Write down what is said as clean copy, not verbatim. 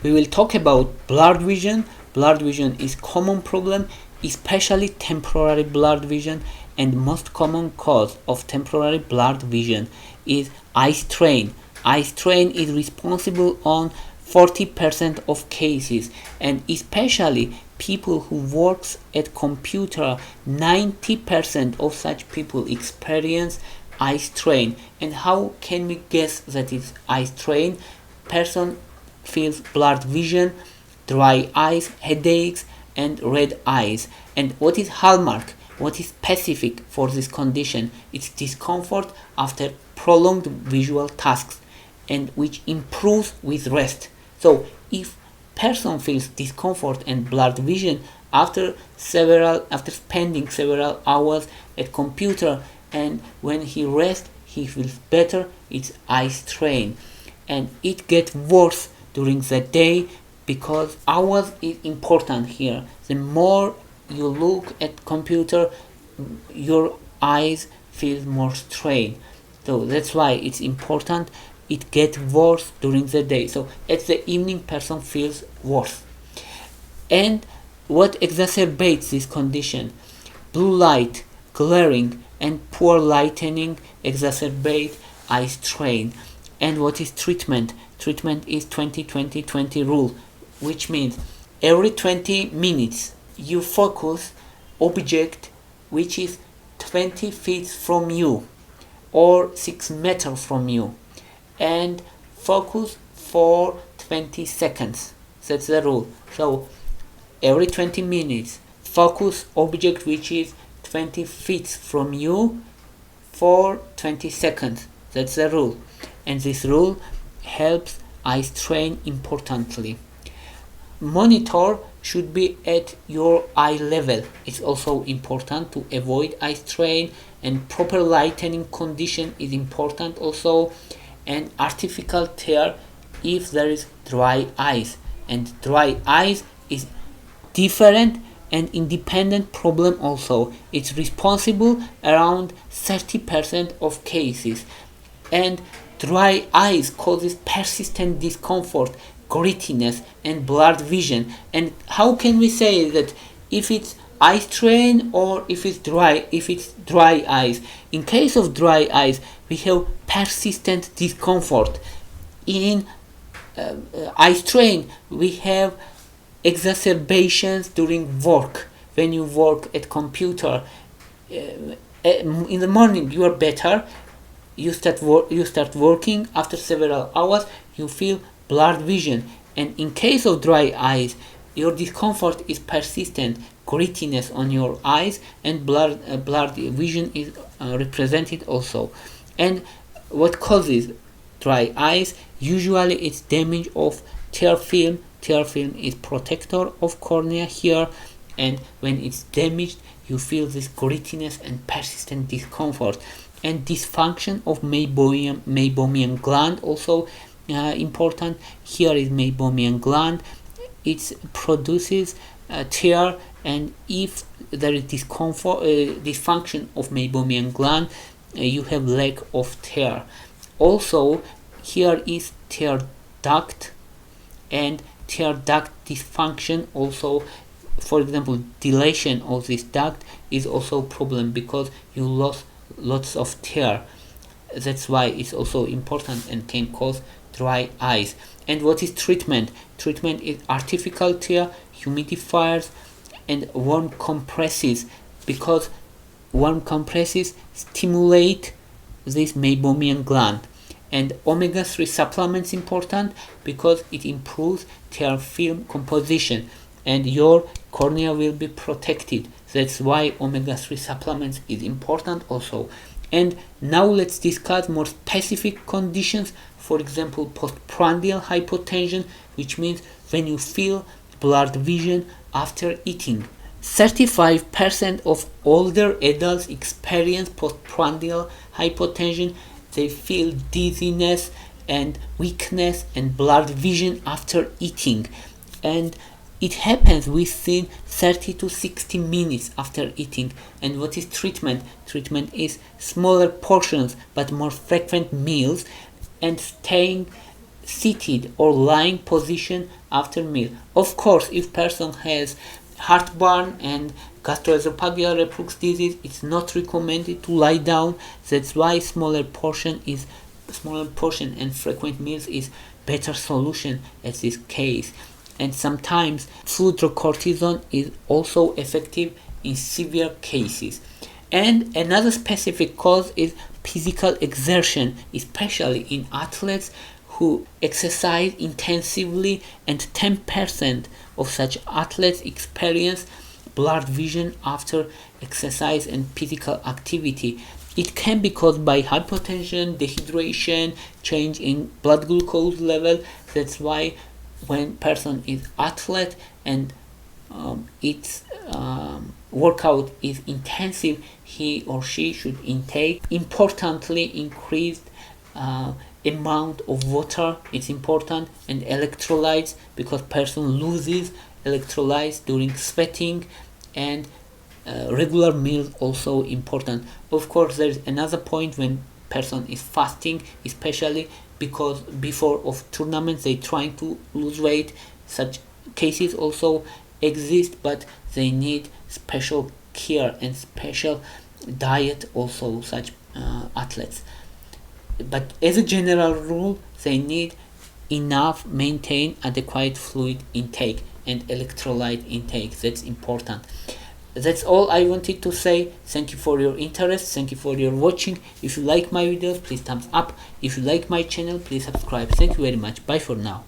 we will talk about blurred vision. Blurred vision is common problem, especially temporary blurred vision, and most common cause of temporary blurred vision is eye strain. Eye strain is responsible on 40% of cases, and especially people who works at computer, 90% of such people experience eye strain. And how can we guess that it's eye strain? Person feels blurred vision, dry eyes, headaches, and red eyes. And what is hallmark? What is specific for this condition? It's discomfort after prolonged visual tasks, and which improves with rest. So if person feels discomfort and blurred vision after spending several hours at computer, and when he rests he feels better, it's eye strain. And it gets worse during the day because hours is important here. The more you look at computer, your eyes feel more strain. So that's why it's important. It gets worse during the day. So at the evening, person feels worse. And what exacerbates this condition? Blue light, glaring, and poor lighting exacerbate eye strain. And what is treatment? Treatment is 20-20-20 rule, which means every 20 minutes you focus object which is 20 feet from you or 6 meters from you, and focus for 20 seconds. That's the rule. So every 20 minutes focus object which is 20 feet from you for 20 seconds. That's the rule. And this rule helps eye strain importantly. Monitor should be at your eye level. It's also important to avoid eye strain, and proper lighting condition is important also, and artificial tear if there is dry eyes. And dry eyes is different and independent problem also. It's responsible around 30% of cases. And dry eyes causes persistent discomfort, grittiness, and blurred vision. And how can we say that if it's eye strain or if it's dry eyes? In case of dry eyes, we have persistent discomfort. In eye strain, we have exacerbations during work. When you work at computer, in the morning you are better. You start working. After several hours, you feel blurred vision. And in case of dry eyes, your discomfort is persistent, grittiness on your eyes, and blurred vision is represented also. And what causes dry eyes? Usually it's damage of tear film. Tear film is protector of cornea here, and when it's damaged, you feel this grittiness and persistent discomfort. And dysfunction of meibomian gland also important. Here is meibomian gland. It produces tear, and if there is dysfunction of meibomian gland, you have lack of tear. Also, here is tear duct, and tear duct dysfunction also. For example, dilation of this duct is also a problem because you lost lots of tear. That's why it's also important and can cause dry eyes. And what is treatment? Treatment is artificial tear, humidifiers, and warm compresses, because warm compresses stimulate this meibomian gland. And omega-3 supplements important because it improves tear film composition, and your cornea will be protected. That's why omega-3 supplements is important also. And now let's discuss more specific conditions. For example, postprandial hypotension, which means when you feel blurred vision after eating. 35% of older adults experience postprandial hypotension. They feel dizziness and weakness and blurred vision after eating. And it happens within 30 to 60 minutes after eating. And what is treatment? Treatment is smaller portions but more frequent meals, and staying seated or lying position after meal. Of course, if person has heartburn and gastroesophageal reflux disease, it's not recommended to lie down. That's why smaller portion and frequent meals is better solution at this case. And sometimes fludrocortisone is also effective in severe cases. And another specific cause is physical exertion, especially in athletes who exercise intensively, and 10% of such athletes experience blurred vision after exercise and physical activity. It can be caused by hypotension, dehydration, change in blood glucose level. That's why when person is athlete and its workout is intensive, he or she should intake importantly increased amount of water. It's important, and electrolytes, because person loses electrolytes during sweating, and regular meals also important. Of course, there's another point when person is fasting, especially because before of tournaments they trying to lose weight. Such cases also exist, but they need special care and special diet also, such athletes. But as a general rule, they need enough maintain adequate fluid intake and electrolyte intake. That's important. That's all I wanted to say. Thank you for your interest. Thank you for your watching. If you like my videos, please thumbs up. If you like my channel, please subscribe. Thank you very much. Bye for now.